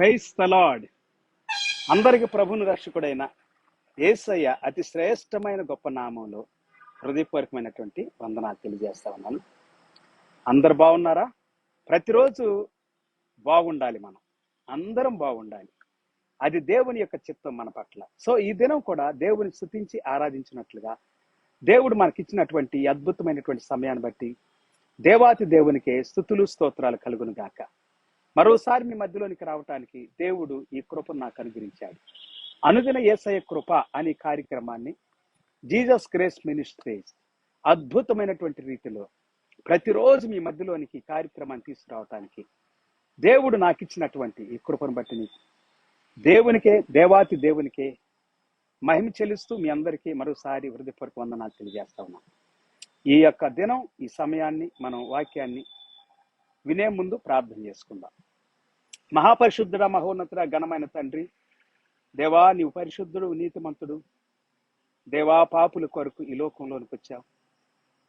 Praise the lord. అందరికి ప్రభుని రక్షకుడైన యేసయ్య అతి శ్రేష్టమైన గొప్ప నామంలో హృదయపూర్వకమైనటువంటి వందనాలు తెలియజేస్తా ఉన్నాను. అందరు బాగున్నారా? ప్రతిరోజు బాగుండాలి, మనం అందరం బాగుండాలి. అది దేవుని యొక్క చిత్తం మన పట్ల. సో ఈ దినం కూడా దేవుని స్తుతించి ఆరాధించినట్లుగా దేవుడు మనకిచ్చినటువంటి అద్భుతమైనటువంటి సమయాన్ని బట్టి దేవాతి దేవునికే స్తుతులు స్తోత్రాలు కలుగును గాక. మరోసారి మీ మధ్యలోనికి రావటానికి దేవుడు ఈ కృపను నాకు అనుగ్రహించాడు. అనుదిన యేసయ్య కృప అనే కార్యక్రమాన్ని జీసస్ గ్రేస్ మినిస్ట్రీస్ అద్భుతమైనటువంటి రీతిలో ప్రతిరోజు మీ మధ్యలోనికి ఈ కార్యక్రమాన్ని తీసుకురావటానికి దేవుడు నాకు ఇచ్చినటువంటి ఈ కృపను బట్టి దేవునికే, దేవాతి దేవునికే మహిమ చెల్లిస్తూ మీ అందరికీ మరోసారి హృదయపూర్వక వందనాలు తెలియజేస్తా ఉన్నాం. ఈ యొక్క దినం, ఈ సమయాన్ని మనం వాక్యాన్ని వినే ముందు ప్రార్థన చేసుకుందాం. మహాపరిశుద్ధుడ, మహోన్నతుడ, ఘనమైన తండ్రి, దేవా నీవు పరిశుద్ధుడు, నీతిమంతుడు. దేవా, పాపుల కొరకు ఈ లోకంలోనికి వచ్చావు.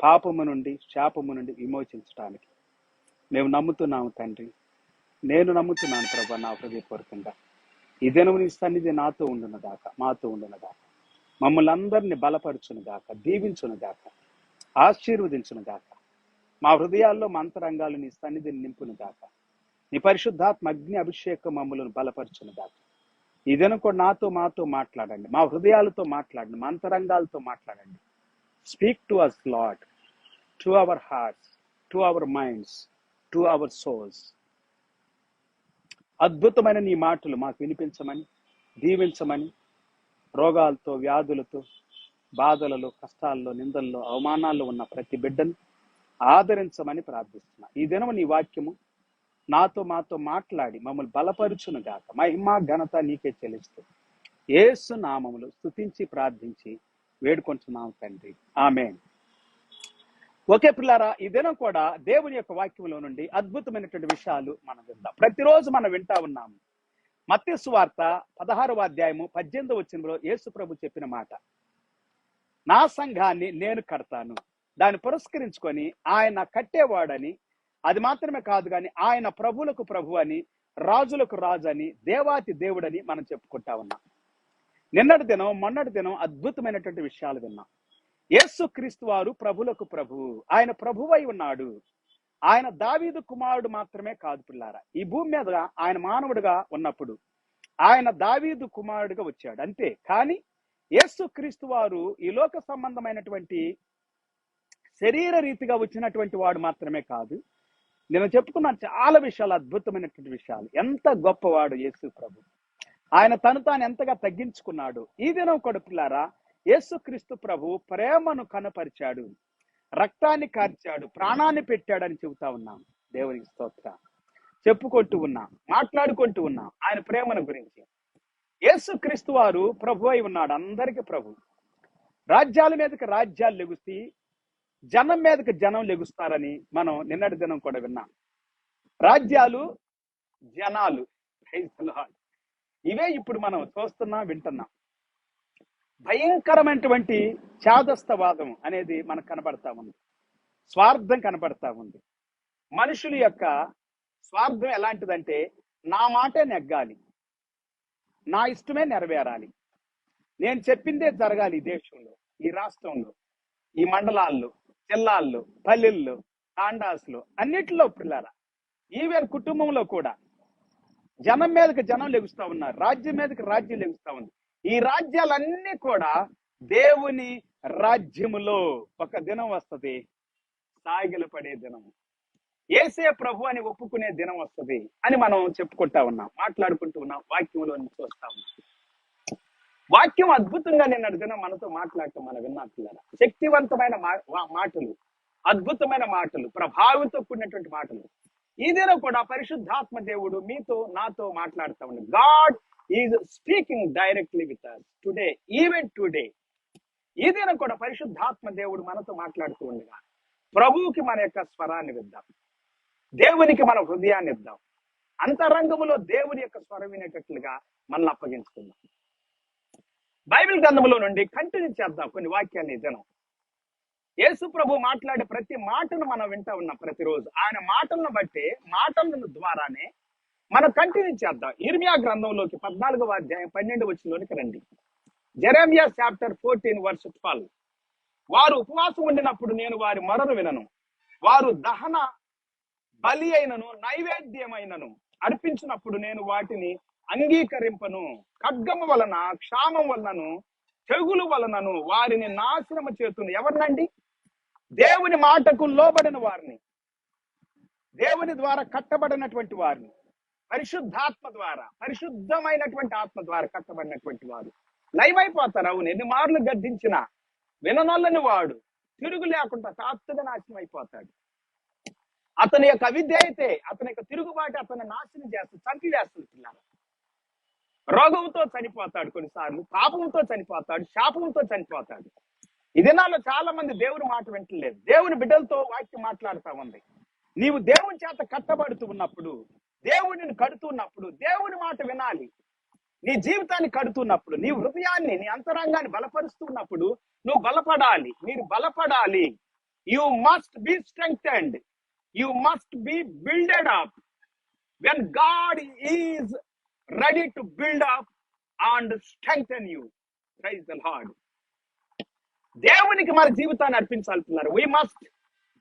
పాపము నుండి, శాపము నుండి విమోచించడానికి మేము నమ్ముతున్నాము తండ్రి. నేను నమ్ముతున్నాను ప్రభా, నా హృదయపూర్వకంగా ఈ దినం నీ సన్నిధి నాతో ఉండును గాక, మాతో ఉండును గాక. మమ్మల్ని అందరినీ బలపరచును గాక, దీవించును గాక, ఆశీర్వదించును గాక. మా హృదయాల్లో మా అంతరంగాలు నీ సన్నిధిని నింపును గాక. నీ పరిశుద్ధాత్మ అగ్ని అభిషేకం మమ్మల్ని బలపరచును గాక. ఈ దినం కూడా నాతో మాతో మాట్లాడండి, మా హృదయాలతో మాట్లాడండి, మా అంతరంగాలతో మాట్లాడండి. Speak to us Lord, to our hearts, to our minds, to our souls. అద్భుతమైన నీ మాటలు మాకు వినిపించమని, దీవించమని, రోగాలతో, వ్యాధులతో, బాధలలో, కష్టాల్లో, నిందల్లో, అవమానాల్లో ఉన్న ప్రతి బిడ్డను ఆదరించమని ప్రార్థిస్తున్నా. ఈ దినం నీ వాక్యము నాతో మాతో మాట్లాడి మమ్మల్ని బలపరుచును గాక. మహిమ ఘనత నీకే చెల్లిస్తూ యేసు నామములో స్తుతించి ప్రార్థించి వేడుకుంటున్నాము తండ్రి, ఆమేన్. ఓకే పిల్లారా, ఈ దినం కూడా దేవుని యొక్క వాక్యంలో నుండి అద్భుతమైనటువంటి విషయాలు మనం విందాం. ప్రతిరోజు మనం వింటా ఉన్నాము. మత్తయి సువార్త 16వ అధ్యాయము 18వ వచనంలో యేసు ప్రభు చెప్పిన మాట, నా సంఘాన్ని నేను కడతాను. దాన్ని పురస్కరించుకొని ఆయన కట్టేవాడని, అది మాత్రమే కాదు కానీ ఆయన ప్రభువులకు ప్రభు అని, రాజులకు రాజు అని, దేవాతి దేవుడని మనం చెప్పుకుంటా ఉన్నాం. నిన్నటి దినం, మొన్నటి దినం అద్భుతమైనటువంటి విషయాలు విన్నాం. యేసు క్రీస్తు వారు ప్రభులకు ప్రభువు, ఆయన ప్రభువై ఉన్నాడు. ఆయన దావీదు కుమారుడు మాత్రమే కాదు పిల్లారా. ఈ భూమి మీద ఆయన మానవుడిగా ఉన్నప్పుడు ఆయన దావీదు కుమారుడిగా వచ్చాడు అంతే. కానీ యేసు క్రీస్తు వారు ఈ లోక సంబంధమైనటువంటి శరీర రీతిగా వచ్చినటువంటి వాడు మాత్రమే కాదు. నేను చెప్పుకున్నాను చాలా విషయాలు, అద్భుతమైనటువంటి విషయాలు. ఎంత గొప్పవాడు యేసు ప్రభు. ఆయన తను తాను ఎంతగా తగ్గించుకున్నాడు. ఈ దినం కూడా పిల్లారా, యేసు క్రీస్తు ప్రభు ప్రేమను కనపరిచాడు, రక్తాన్ని కార్చాడు, ప్రాణాన్ని పెట్టాడని చెబుతా ఉన్నాం. దేవునికి స్తోత్రం. చెప్పుకుంటూ ఉన్నాం, మాట్లాడుకుంటూ ఉన్నాం ఆయన ప్రేమను గురించి. యేసు క్రీస్తు వారు ప్రభు అయి ఉన్నాడు, అందరికీ ప్రభు. రాజ్యాల మీదకి రాజ్యాలు లెగుస్తీ, జనం మీదకి జనం లెగుస్తారని మనం నిన్నటి దినం కూడా విన్నాం. రాజ్యాలు, జనాలు, ఇవే ఇప్పుడు మనం చూస్తున్నాం, వింటున్నాం. భయంకరమైనటువంటి చాదస్తవాదం అనేది మనకు కనబడతా ఉంది. స్వార్థం కనబడతా ఉంది. మనుషుల యొక్క స్వార్థం ఎలాంటిదంటే, నా మాటే నెగ్గాలి, నా ఇష్టమే నెరవేరాలి, నేను చెప్పిందే జరగాలి. ఈ దేశంలో, ఈ రాష్ట్రంలో, ఈ మండలాల్లో, జిల్లాల్లో, పల్లెల్లో, తాండాసులో, అన్నిటిలో పిల్లరా, ఈవెన్ కుటుంబంలో కూడా జనం మీదకి జనం లెగుస్తా ఉన్నారు, రాజ్యం మీదకి రాజ్యం లెగుస్తా ఉంది. ఈ రాజ్యాలన్నీ కూడా దేవుని రాజ్యములో ఒక దినం వస్తుంది, సాగిలపడే దినం, యేసే ప్రభు అని ఒప్పుకునే దినం వస్తుంది అని మనం చెప్పుకుంటా ఉన్నాం, మాట్లాడుకుంటూ ఉన్నాం, వాక్యంలో చూస్తా ఉన్నాం. వాక్యం అద్భుతంగా నిన్నటి దినం మనతో మాట్లాడటం మనం విన్నా పిల్లరా. శక్తివంతమైన మాటలు, అద్భుతమైన మాటలు, ప్రభావంతో కూడినటువంటి మాటలు. ఈ దినం కూడా పరిశుద్ధాత్మ దేవుడు మీతో నాతో మాట్లాడుతూ ఉన్నాడు. God is speaking directly with us today, even today. ఈ దినం కూడా పరిశుద్ధాత్మ దేవుడు మనతో మాట్లాడుతూ ఉండగా ప్రభువుకి మన యొక్క స్వరాన్ని ఇద్దాం, దేవునికి మన హృదయాన్ని ఇద్దాం, అంతరంగములో దేవుని యొక్క స్వరం వినేటట్లుగా మనల్ని అప్పగించుకుందాం. బైబిల్ గ్రంథంలో నుండి కంటిన్యూ చేద్దాం కొన్ని వాక్యాన్ని. ఈ దినం యేసు ప్రభు మాట్లాడే ప్రతి మాటను మనం వింటా ఉన్నాం ప్రతిరోజు. ఆయన మాటలను బట్టి, మాటల ద్వారానే మనం కంటిన్యూ చేద్దాం. ఇర్మియా గ్రంథంలోకి 14వ అధ్యాయం 12వ వచనంలోనికి రండి. Jeremiah chapter 14 verse 12. వారు ఉపవాసం ఉండినప్పుడు నేను వారి మొరను వినను, వారు దహన బలి అయినను నైవేద్యమైనను అర్పించినప్పుడు నేను వాటిని అంగీకరింపను. ఖడ్గము వలన, క్షామం వలనను, తెగులు వలనను వారిని నాశనము చేతును. ఎవరినండి? దేవుని మాటకు లోబడిన వారిని, దేవుని ద్వారా కట్టబడినటువంటి వారిని, పరిశుద్ధాత్మ ద్వారా, పరిశుద్ధమైనటువంటి ఆత్మ ద్వారా కట్టబడినటువంటి వారు లైవ్ అయిపోతారు. అవును, ఎన్ని మార్లు గద్దించిన విననొల్లని వాడు తిరుగు లేకుండా తాత్తుగా నాశనం అయిపోతాడు. అతని యొక్క అవిధేయతే, అతని యొక్క తిరుగుబాటు అతన్ని నాశనం చేస్తుంది, చంపివేస్తుంది. పిల్లలు రోగంతో చనిపోతాడు, కొన్నిసార్లు పాపంతో చనిపోతాడు, శాపంతో చనిపోతాడు. ఈ దినాల్లో చాలా మంది దేవుని మాట వింటలేదు. దేవుని బిడ్డలతో వాక్యం మాట్లాడుతూ ఉంది. నీవు దేవుని చేత కట్టబడుతూ ఉన్నప్పుడు, దేవుడిని కడుతున్నప్పుడు దేవుని మాట వినాలి. నీ జీవితాన్ని కడుతున్నప్పుడు, నీ హృదయాన్ని, నీ అంతరంగాన్ని బలపరుస్తున్నప్పుడు నువ్వు బలపడాలి. మీరు బలపడాలి. You must be strengthened, you must be builded up when God is ready to build up and strengthen you. Praise the Lord. దేవునికి మన జీవితాన్ని అర్పించాలి. we must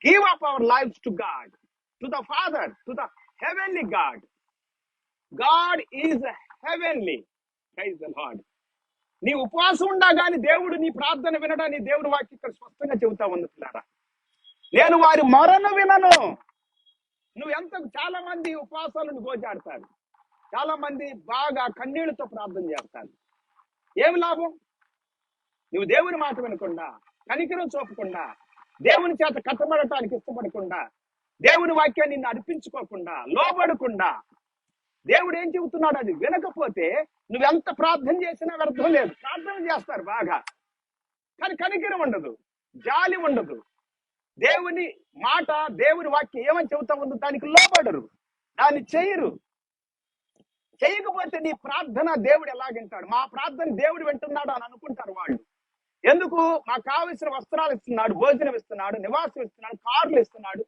give up our lives to God, to the Father, to the heavenly God. God is heavenly. Praise the Lord. నీ ఉపవాసం ఉండగాని దేవుడు నీ ప్రార్థన వినడాన్ని దేవుడు వాక్యం ఇక్కడ స్పష్టంగా చెబుతా ఉంది. పిల్లారా, నేను వారి మొరను వినను. నువ్వు ఎంత, చాలా మంది ఉపవాసాలను గోజాడతారు, చాలా మంది బాగా కన్నీళ్లతో ప్రార్థన చేస్తారు. ఏమి లాభం? నువ్వు దేవుని మాట వినకుండా, కనికరం చూపకుండా, దేవుని చేత కట్టబడటానికి ఇష్టపడకుండా, దేవుని వాక్యాన్ని నిన్ను అర్పించుకోకుండా, లోబడకుండా, దేవుడు ఏం చెబుతున్నాడు అది వినకపోతే నువ్వెంత ప్రార్థన చేసినా వ్యర్థం లేదు. ప్రార్థన చేస్తారు బాగా, కానీ కనికరం ఉండదు, జాలి ఉండదు. దేవుని మాట, దేవుని వాక్యం ఏమని చెబుతా ఉందో దానికి లోబడరు, దాన్ని చేయరు. చేయకపోతే నీ ప్రార్థన దేవుడు ఎలాగంటాడు? మా ప్రార్థన దేవుడు వింటున్నాడు అని అనుకుంటారు వాళ్ళు. ఎందుకు? మాకు కావలసిన వస్త్రాలు ఇస్తున్నాడు, భోజనం ఇస్తున్నాడు, నివాసం ఇస్తున్నాడు, కార్లు ఇస్తున్నాడు,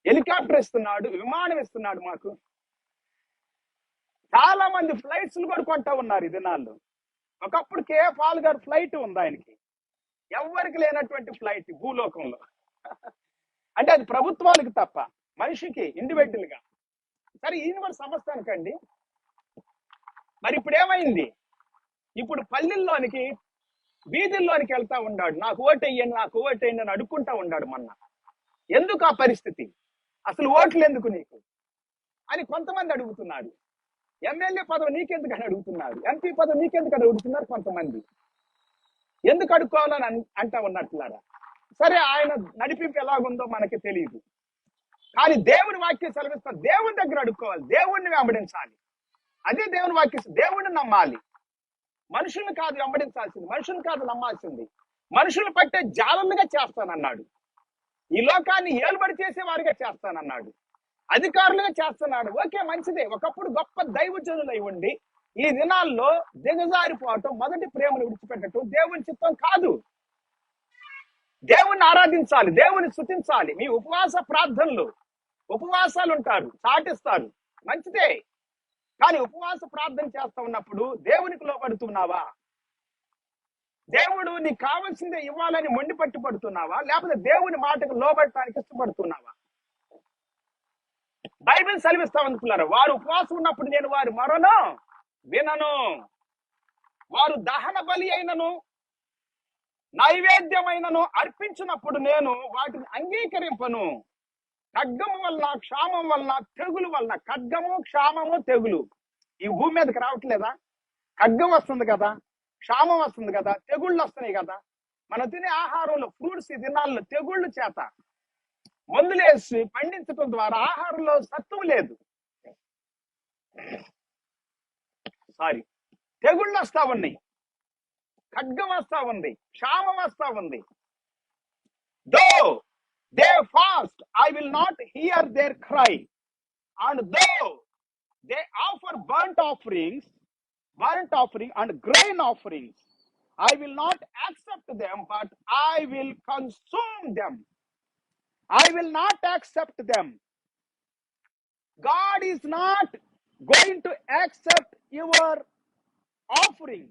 హెలికాప్టర్ ఇస్తున్నాడు, విమానం ఇస్తున్నాడు. మాకు చాలా మంది ఫ్లైట్స్ కూడా కొంటా ఉన్నారు ఈ దినాల్లో. ఒకప్పుడు కేపాల్ గారు ఫ్లైట్ ఉంది ఆయనకి, ఎవరికి లేనటువంటి ఫ్లైట్ భూలోకంలో. అంటే అది ప్రభుత్వానికి తప్ప మనిషికి ఇండివిజువల్ గా. సరే, ఈయన కూడా సంస్థానికండి. మరి ఇప్పుడు ఏమైంది? ఇప్పుడు పల్లెల్లోనికి, వీధుల్లోనికి వెళ్తా ఉన్నాడు, నాకు ఓటేయండి, నాకు ఓటేయండి అని అడుక్కుంటా ఉన్నాడు. మొన్న ఎందుకు ఆ పరిస్థితి? అసలు ఓట్లు ఎందుకు నీకు అని కొంతమంది అడుగుతున్నారు. ఎమ్మెల్యే పదవి నీకెందుకు అని అడుగుతున్నారు, ఎంపీ పదవి నీకెందుకు అని అడుగుతున్నారు కొంతమంది. ఎందుకు అడుక్కోవాలని అంటా ఉన్నట్లారా? సరే, ఆయన నడిపింపు ఎలాగుందో మనకి తెలియదు, కానీ దేవుని వాక్యం సెలవిస్తా. దేవుని దగ్గర అడుక్కోవాలి, దేవుణ్ణి వెంబడించాలి. అదే దేవుని వాక్యం. దేవుణ్ణి నమ్మాలి, మనుషుల్ని కాదు వెంబడించాల్సింది, మనుషుల్ని కాదు నమ్మాల్సింది. మనుషులు పట్టే జాలలుగా చేస్తానన్నాడు, ఈ లోకాన్ని ఏలుబడి చేసే వారిగా చేస్తానన్నాడు, అధికారులుగా చేస్తున్నాడు. ఓకే, మంచిదే. ఒకప్పుడు గొప్ప దైవజనులై ఉండి ఈ దినాల్లో దిగజారిపోవటం, మొదటి ప్రేమను విడిచిపెట్టడం దేవుని చిత్తం కాదు. దేవుణ్ణి ఆరాధించాలి, దేవుని స్తుతించాలి. మీ ఉపవాస ప్రార్థనలు, ఉపవాసాలు ఉంటారు, చాటిస్తారు, మంచిదే. కానీ ఉపవాస ప్రార్థన చేస్తా ఉన్నప్పుడు దేవునికి లోబడుతున్నావా? దేవుడు నీకు కావాల్సిందే ఇవ్వాలని మొండి పట్టుబడుతున్నావా? లేకపోతే దేవుని మాటకు లోబడటానికి ఇష్టపడుతున్నావా? బైబిల్ సెలవిస్తా అనుకున్నారు, వారు ఉపవాసం ఉన్నప్పుడు నేను వారి మొరను వినను, వారు దహన బలి అయినను నైవేద్యమైనను అర్పించినప్పుడు నేను వాటిని అంగీకరింపను. ఖడ్గము వలన, క్షామం వలన, తెగులు వలన. ఖడ్గము, క్షామము, తెగులు ఈ భూమి మీదకి రావట్లేదా? ఖడ్గం వస్తుంది కదా, క్షామం వస్తుంది కదా, తెగుళ్ళు వస్తున్నాయి కదా. మనం తినే ఆహారంలో, ఫ్రూట్స్ ఈ దినాల్లో తెగుళ్ళు చేత మందులేసి పండించడం ద్వారా ఆహారంలో సత్తువు లేదు. తెగుళ్ళు వస్తా ఉన్నాయి, ఖడ్గం వస్తా ఉంది, క్షామం వస్తా ఉంది. Though they fast, I will not hear their cry, and though they offer burnt offering and grain offerings, I will not accept them, but I will consume them. I will not accept them. God is not going to accept your offering,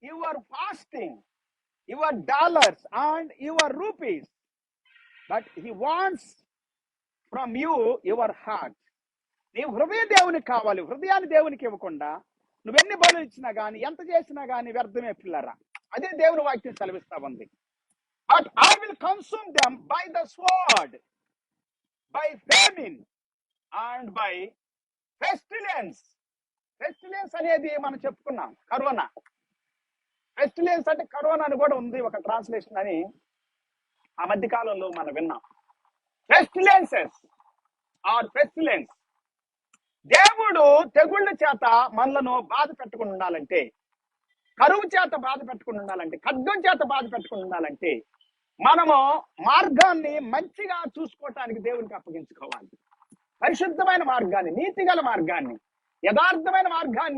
your fasting, your dollars and your rupees, but he wants from you your heart. నీ హృదయ దేవునికి కావాలి. హృదయాన్ని దేవునికి ఇవ్వకుండా నువ్వెన్ని బలు ఇచ్చినా గానీ ఎంత చేసినా గానీ వ్యర్థమే పిల్లరా. అదే దేవుని వాక్యం సెలవిస్తా ఉంది. But I will consume them by the sword, by famine and by pestilence. Pestilence అనేది మనం చెప్పుకున్నాం, కరోనా. పెస్టిలెన్స్ అంటే కరోనా అని కూడా ఉంది ఒక ట్రాన్స్లేషన్ అని ఆ మధ్య కాలంలో మనం విన్నాం. Pestilences are pestilence. దేవుడు తెగుళ్ళ చేత మనలను బాధ పెట్టకుండా ఉండాలంటే, కరువు చేత బాధ పెట్టకుండా ఉండాలంటే, ఖడ్గం చేత బాధ పెట్టకుండా ఉండాలంటే మనము మార్గాన్ని మంచిగా చూసుకోవటానికి దేవునికి అప్పగించుకోవాలి. పరిశుద్ధమైన మార్గాన్ని, నీతిగల మార్గాన్ని, యథార్థమైన మార్గాన్ని